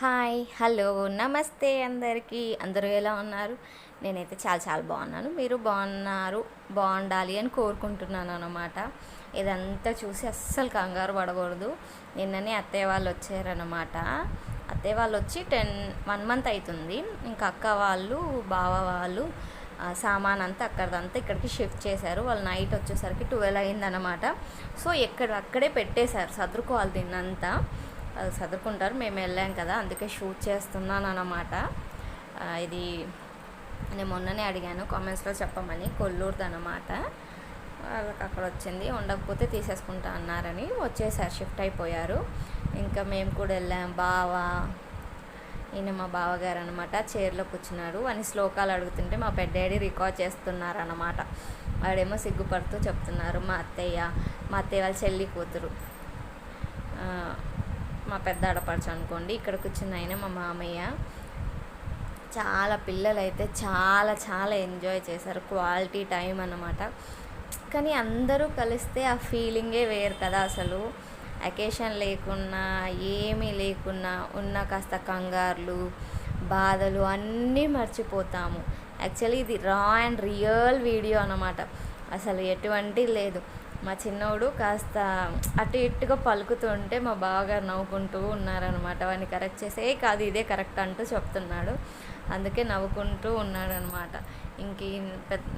Hi hello నమస్తే అందరికీ. అందరూ ఎలా ఉన్నారు? నేనైతే చాలా చాలా బాగున్నాను. మీరు బాగుండాలి అని కోరుకుంటున్నాను అన్నమాట. ఇదంతా చూసి అస్సలు కంగారు పడకూడదు. నిన్ననే అత్తయ్య వాళ్ళు వచ్చారనమాట. అత్తయ్య వాళ్ళు వచ్చి 1 మంత్ అవుతుంది. ఇంకా అక్క వాళ్ళు బావ వాళ్ళు సామాన్ అంతా అక్కడిదంతా ఇక్కడికి షిఫ్ట్ చేశారు. వాళ్ళు నైట్ వచ్చేసరికి 12 అయిందనమాట. సో అక్కడే పెట్టేశారు, సర్దుకోవాలి దీన్నంతా. అది చదువుకుంటారు. మేము వెళ్ళాం కదా, అందుకే షూట్ చేస్తున్నాను అన్నమాట. ఇది నేను మొన్ననే అడిగాను కామెంట్స్లో చెప్పమని. కొల్లూరుది అనమాట. వాళ్ళకి అక్కడ వచ్చింది, ఉండకపోతే తీసేసుకుంటా అన్నారని వచ్చేసారు, షిఫ్ట్ అయిపోయారు. ఇంకా మేము కూడా వెళ్ళాం. ఈయన మా బావగారు అనమాట. చైర్లో కూర్చున్నాడు అని శ్లోకాలు అడుగుతుంటే మా పెద్దాడి రికార్డ్ చేస్తున్నారన్నమాట. వాడేమో సిగ్గుపడుతూ చెప్తున్నారు. మా అత్తయ్య వాళ్ళ చెల్లి కూతురు, మా పెద్ద ఆడపడుచు అనుకోండి. ఇక్కడ కూర్చున్న ఆయన మా మామయ్య. పిల్లలు అయితే చాలా చాలా ఎంజాయ్ చేశారు. క్వాలిటీ టైం అన్నమాట. కానీ అందరూ కలిస్తే ఆ ఫీలింగే వేరు కదా. అసలు అకేషన్ లేకున్నా ఏమీ లేకున్నా ఉన్న కాస్త కంగారులు బాధలు అన్నీ మర్చిపోతాము. యాక్చువల్లీ ఇది రా అండ్ రియల్ వీడియో అన్నమాట. అసలు ఎటువంటి లేదు. మా చిన్నోడు కాస్త అటు ఇటుగా పలుకుతుంటే మా బావగారు నవ్వుకుంటూ ఉన్నారనమాట. వాడిని కరెక్ట్ చేసే కాదు ఇదే కరెక్ట్ అంటూ చెప్తున్నాడు. అందుకే నవ్వుకుంటూ ఉన్నాడు అనమాట.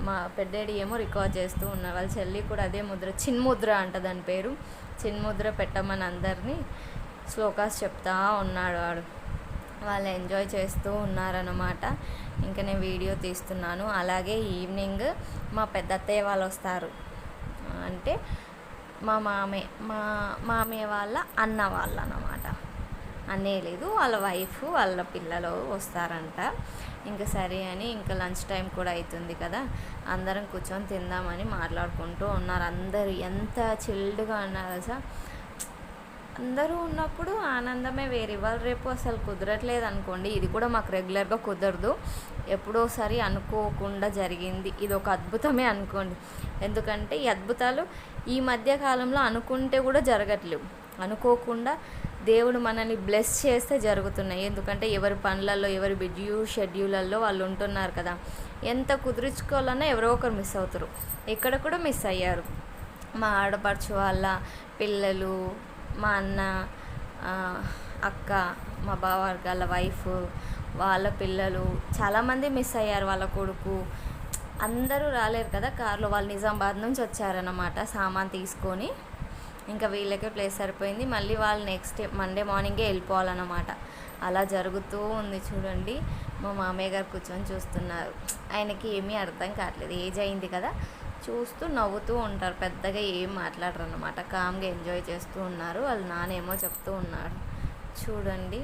మా పెద్దడి ఏమో రికార్డ్ చేస్తూ ఉన్నారు. వాళ్ళ చెల్లి కూడా అదే ముద్ర, చిన్ముద్ర అంట దాని పేరు. చిన్ముద్ర పెట్టమని అందరినీ శ్లోకాస్ చెప్తా ఉన్నాడు వాడు. వాళ్ళు ఎంజాయ్ చేస్తూ ఉన్నారనమాట. ఇంకా నేను వీడియో తీస్తున్నాను. అలాగే ఈవినింగ్ మా పెద్ద అత్తయ్య వాళ్ళు వస్తారు. అంటే మా మామయ్య వాళ్ళ అన్న వాళ్ళు అన్నమాట. అన్నే లేదు, వాళ్ళ వైఫ్ వాళ్ళ పిల్లలు వస్తారంట. ఇంకా సరే అని ఇంకా లంచ్ టైం కూడా అవుతుంది కదా, అందరం కూర్చొని తిందామని మాట్లాడుకుంటూ ఉన్నారు. అందరూ ఎంత చిల్డ్గా ఉన్నారు అసలు. అందరూ ఉన్నప్పుడు ఆనందమే వేరు. ఇవాళ రేపు అసలు కుదరట్లేదు అనుకోండి. ఇది కూడా మాకు రెగ్యులర్గా కుదరదు, ఎప్పుడోసారి అనుకోకుండా జరిగింది. ఇది ఒక అద్భుతమే అనుకోండి. ఎందుకంటే ఈ అద్భుతాలు ఈ మధ్య కాలంలో అనుకుంటే కూడా జరగట్లేవు. అనుకోకుండా దేవుడు మనల్ని బ్లెస్ చేస్తే జరుగుతున్నాయి. ఎందుకంటే ఎవరి పనులలో ఎవరి బిజీ షెడ్యూళ్ళల్లో వాళ్ళు ఉంటున్నారు కదా. ఎంత కుదుర్చుకోవాలన్నా ఎవరో ఒకరు మిస్ అవుతారు. ఇక్కడ కూడా మిస్ అయ్యారు. మా ఆడపడుచు వాళ్ళ పిల్లలు, మా అన్న, అక్క, మా బావగాళ్ళ వైఫ్ వాళ్ళ పిల్లలు చాలామంది మిస్ అయ్యారు. వాళ్ళ కొడుకు అందరూ రాలేరు కదా కారులో. వాళ్ళు నిజామాబాద్ నుంచి వచ్చారన్నమాట సామాన్ తీసుకొని. ఇంకా వీళ్ళకే ప్లేస్ సరిపోయింది. మళ్ళీ వాళ్ళు నెక్స్ట్ మండే మార్నింగే వెళ్ళిపోవాలన్నమాట. అలా జరుగుతూ ఉంది చూడండి. మా మామయ్య గారు కూర్చొని చూస్తున్నారు. ఆయనకి ఏమీ అర్థం కావట్లేదు, ఏజ్ అయింది కదా. చూస్తూ నవ్వుతూ ఉంటారు, పెద్దగా ఏం మాట్లాడరు అన్నమాట. కామ్గా ఎంజాయ్ చేస్తూ ఉన్నారు. వాళ్ళ నానేమో చెప్తూ ఉన్నాడు చూడండి.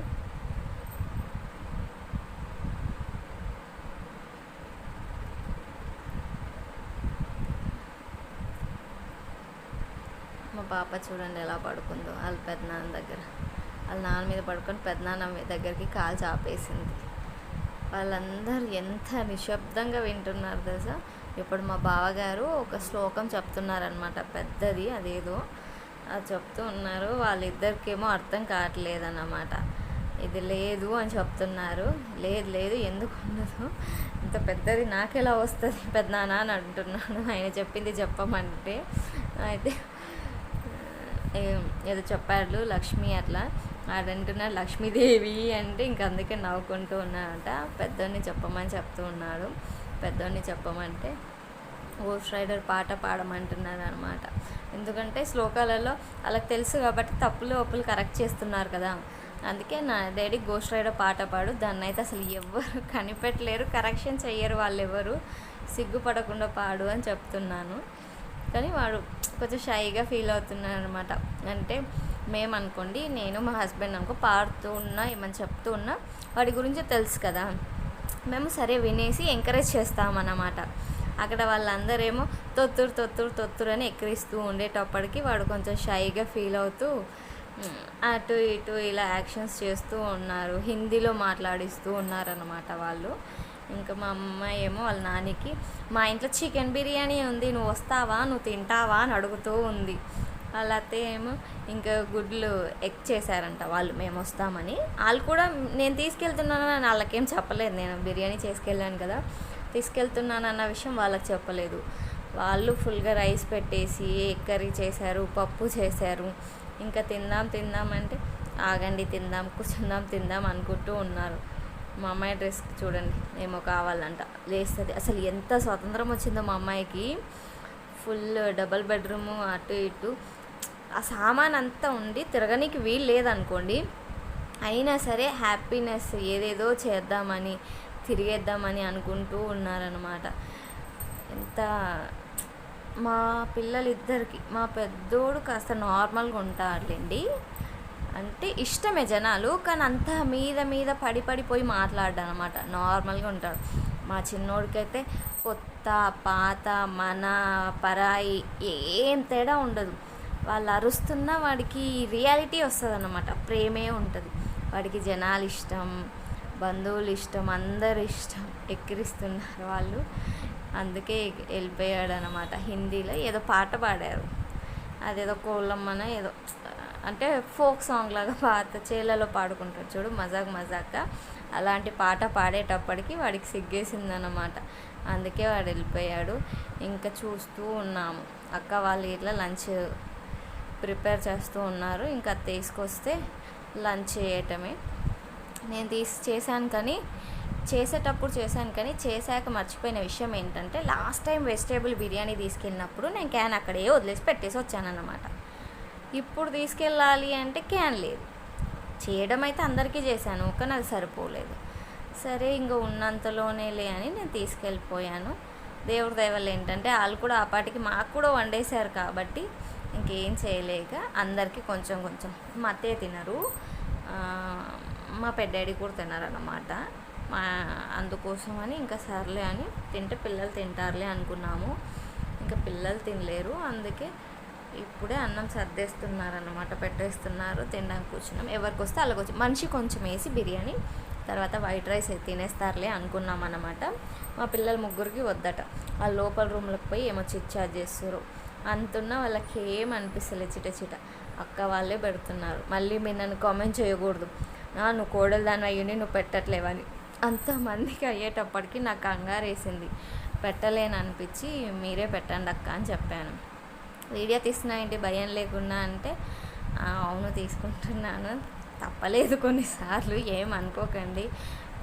మా పాప చూడండి ఎలా పడుకుందో వాళ్ళ పెద్దనాన్న దగ్గర. వాళ్ళ నాన్న మీద పడుకొని పెద్దనాన్న దగ్గరికి కాలు చాపేసింది. వాళ్ళందరూ ఎంత నిశ్శబ్దంగా వింటున్నారు తెలుసా. ఇప్పుడు మా బావగారు ఒక శ్లోకం చెప్తున్నారనమాట, పెద్దది అదేదో అది చెప్తూ ఉన్నారు. వాళ్ళిద్దరికేమో అర్థం కావట్లేదన్నమాట. ఇది లేదు అని చెప్తున్నారు. లేదు ఎందుకు ఉండదు, ఇంత పెద్దది నాకెలా వస్తుంది పెద్దనాన్న అని అంటున్నాను. ఆయన చెప్పింది చెప్పమంటే అయితే ఏదో చెప్పాడు లక్ష్మి అట్లా ఆడంటున్నాడు. లక్ష్మీదేవి అంటే ఇంక అందుకే నవ్వుకుంటూ ఉన్నాడంట. పెద్దోడిని చెప్పమని చెప్తూ ఉన్నాడు. పెద్దోడిని చెప్పమంటే గోస్ట్ రైడర్ పాట పాడమంటున్నారు అనమాట. ఎందుకంటే శ్లోకాలలో వాళ్ళకి తెలుసు కాబట్టి తప్పులు ఒప్పులు కరెక్ట్ చేస్తున్నారు కదా. అందుకే నా డాడీ గోస్ట్ రైడర్ పాట పాడు, దాన్ని అయితే అసలు ఎవ్వరు కనిపెట్టలేరు, కరెక్షన్ చెయ్యరు వాళ్ళు ఎవరు, సిగ్గుపడకుండా పాడు అని చెప్తున్నాను. కానీ వాడు కొంచెం షైగా ఫీల్ అవుతున్నాడు అనమాట. అంటే మేము అనుకోండి, నేను మా హస్బెండ్ అనుకో పాడుతూ ఉన్నా ఏమని చెప్తూ ఉన్నా వాడి గురించి తెలుసు కదా, మేము సరే వినేసి ఎంకరేజ్ చేస్తామన్నమాట. అక్కడ వాళ్ళందరేమో తొత్తురు అని ఎక్కిరిస్తూ ఉండేటప్పటికి వాడు కొంచెం షైగా ఫీల్ అవుతూ అటు ఇటు ఇలా యాక్షన్స్ చేస్తూ ఉన్నారు. హిందీలో మాట్లాడిస్తూ ఉన్నారన్నమాట వాళ్ళు. ఇంకా మా అమ్మాయి ఏమో వాళ్ళ నానికి మా ఇంట్లో చికెన్ బిర్యానీ ఉంది, నువ్వు వస్తావా, నువ్వు తింటావా అని అడుగుతూ ఉంది. వాళ్ళ అత్తయ్య ఏమో ఇంకా గుడ్లు ఎగ్ చేశారంట వాళ్ళు, మేము వస్తామని. వాళ్ళు కూడా నేను తీసుకెళ్తున్నానని వాళ్ళకేం చెప్పలేదు, నేను బిర్యానీ చేసుకెళ్ళాను కదా తీసుకెళ్తున్నానన్న విషయం వాళ్ళకి చెప్పలేదు. వాళ్ళు ఫుల్గా రైస్ పెట్టేసి ఎగ్ కర్రీ చేశారు, పప్పు చేశారు. ఇంకా తిందాం అంటే ఆగండి తిందాం, కూర్చుందాం తిందాం అనుకుంటూ ఉన్నారు. మా అమ్మాయి డ్రెస్ చూడండి ఏమో కావాలంట, లేస్తుంది. అసలు ఎంత స్వతంత్రం వచ్చిందో మా అమ్మాయికి. ఫుల్ డబల్ బెడ్రూము, అటు ఇటు ఆ సామాన్ అంతా ఉండి తిరగనీకి వీలు లేదనుకోండి, అయినా సరే హ్యాపీనెస్ ఏదేదో చేద్దామని తిరిగేద్దామని అనుకుంటూ ఉన్నారనమాట. ఎంత మా పిల్లలిద్దరికి, మా పెద్దోడు కాస్త నార్మల్గా ఉంటారులేండి, అంటే ఇష్టమే జనాలు, కానీ అంత మీద పడిపోయి మాట్లాడ్డా అనమాట, నార్మల్గా ఉంటాడు. మా చిన్నోడికైతే కొత్త పాత మన పరాయి ఏం తేడా ఉండదు. వాళ్ళు అరుస్తున్నా వాడికి రియాలిటీ వస్తుంది అన్నమాట, ప్రేమే ఉంటుంది వాడికి. జనాలు ఇష్టం, బంధువులు ఇష్టం, అందరు ఇష్టం, ఎక్కిరిస్తున్నారు వాళ్ళు. అందుకే వెళ్ళిపోయాడు అనమాట. హిందీలో ఏదో పాట పాడారు, అదేదో కోళ్ళమ్మన ఏదో, అంటే ఫోక్ సాంగ్ లాగా పాత చేలలో పాడుకుంటారు చూడు, మజాక్గా అలాంటి పాట పాడేటప్పటికి వాడికి సిగ్గేసిందనమాట. అందుకే వాడు వెళ్ళిపోయాడు. ఇంకా చూస్తూ ఉన్నాము, అక్క వాళ్ళు ఇట్లా లంచ్ ప్రిపేర్ చేస్తూ ఉన్నారు. ఇంకా తీసుకొస్తే లంచ్ చేయటమే. నేను చేసేటప్పుడు కానీ చేశాక మర్చిపోయిన విషయం ఏంటంటే, లాస్ట్ టైం వెజిటేబుల్ బిర్యానీ తీసుకెళ్ళినప్పుడు నేను క్యాన్ అక్కడే వదిలేసి పెట్టేసి వచ్చానన్నమాట. ఇప్పుడు తీసుకెళ్ళాలి అంటే క్యాన్ లేదు. చేయడం అయితే అందరికీ చేశాను, కానీ అది సరిపోలేదు. సరే ఇంకా ఉన్నంతలోనేలే అని నేను తీసుకెళ్ళిపోయాను. దేవుడి దయవల్ల ఏంటంటే వాళ్ళు కూడా ఆ పాటికి మాకు కూడా వండేశారు కాబట్టి ఇంకేం చేయలేక అందరికీ కొంచెం మా అత్తయ్య తినరు, మా పెద్దాడి కూడా తినరన్నమాట. అందుకోసమని ఇంకా సర్లే అని తింటే పిల్లలు తింటారులే అనుకున్నాము. ఇంకా పిల్లలు తినలేరు, అందుకే ఇప్పుడే అన్నం సర్దేస్తున్నారన్నమాట, పెట్టేస్తున్నారు. తినడానికి కూర్చున్నాం. ఎవరికి వస్తే అలాగ వచ్చి మనిషి కొంచెం వేసి బిర్యానీ, తర్వాత వైట్ రైస్ తినేస్తారులే అనుకున్నాం అన్నమాట. మా పిల్లలు ముగ్గురికి వద్దట, వాళ్ళు లోపల రూమ్లోకి పోయి ఏమో చిట్చాట్ చేస్తారు. అంతున్నా వాళ్ళకి ఏం అనిపిస్తలేదు, చిట అక్క వాళ్ళే పెడుతున్నారు. మళ్ళీ మీరు నన్ను కామెంట్ చేయకూడదు, నువ్వు కోడలు దాన్ని అయ్యుండి నువ్వు పెట్టట్లేవని. అంతమందికి అయ్యేటప్పటికి నాకు కంగారు వేసింది, పెట్టలేను అనిపించి మీరే పెట్టండి అక్క అని చెప్పాను. వీడియో తీస్తున్నా ఏంటి భయం లేకుండా అంటే, అవును తీసుకుంటున్నాను, తప్పలేదు కొన్నిసార్లు, ఏమనుకోకండి.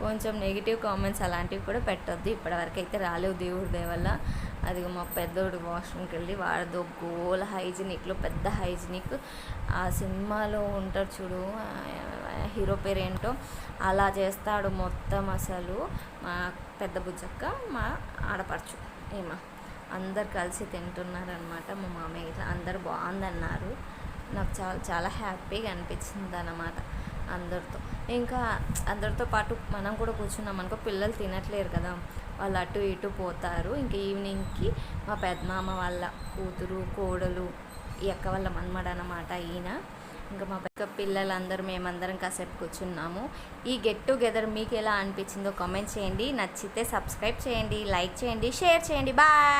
కొంచెం నెగిటివ్ కామెంట్స్ అలాంటివి కూడా పెట్టొద్దు. ఇప్పటివరకు అయితే రాలేవు దేవుడి దయ వల్ల. అది మా పెద్దోడు వాష్రూమ్కి వెళ్ళి వాడదో గోల హైజీనిక్లో పెద్ద హైజీనిక్. ఆ సినిమాలో ఉంటాడు చూడు, హీరో పేరు ఏంటో, అలా చేస్తాడు మొత్తం. అసలు మా పెద్ద బుజ్జక్క, మా ఆడపడుచు అందరు కలిసి తింటున్నారనమాట. మా మామయ్య ఇట్లా అందరు బాగుందన్నారు. నాకు చాలా హ్యాపీగా అనిపించింది అన్నమాట అందరితో. ఇంకా అందరితో పాటు మనం కూడా కూర్చున్నాం అనుకో, పిల్లలు తినట్లేరు కదా, వాళ్ళు అటు ఇటు పోతారు. ఇంక ఈవినింగ్కి మా పెద్దమామ వాళ్ళ కూతురు, కోడలు, ఈ అక్క వాళ్ళ మన్మడ అన్నమాట ఈయన. ఇంకా మా పిల్లలందరూ మేమందరం కాసేపు కూర్చున్నాము. ఈ గెట్ టుగెదర్ మీకు ఎలా అనిపించిందో కామెంట్ చేయండి. నచ్చితే సబ్స్క్రైబ్ చేయండి, లైక్ చేయండి, షేర్ చేయండి. బాయ్.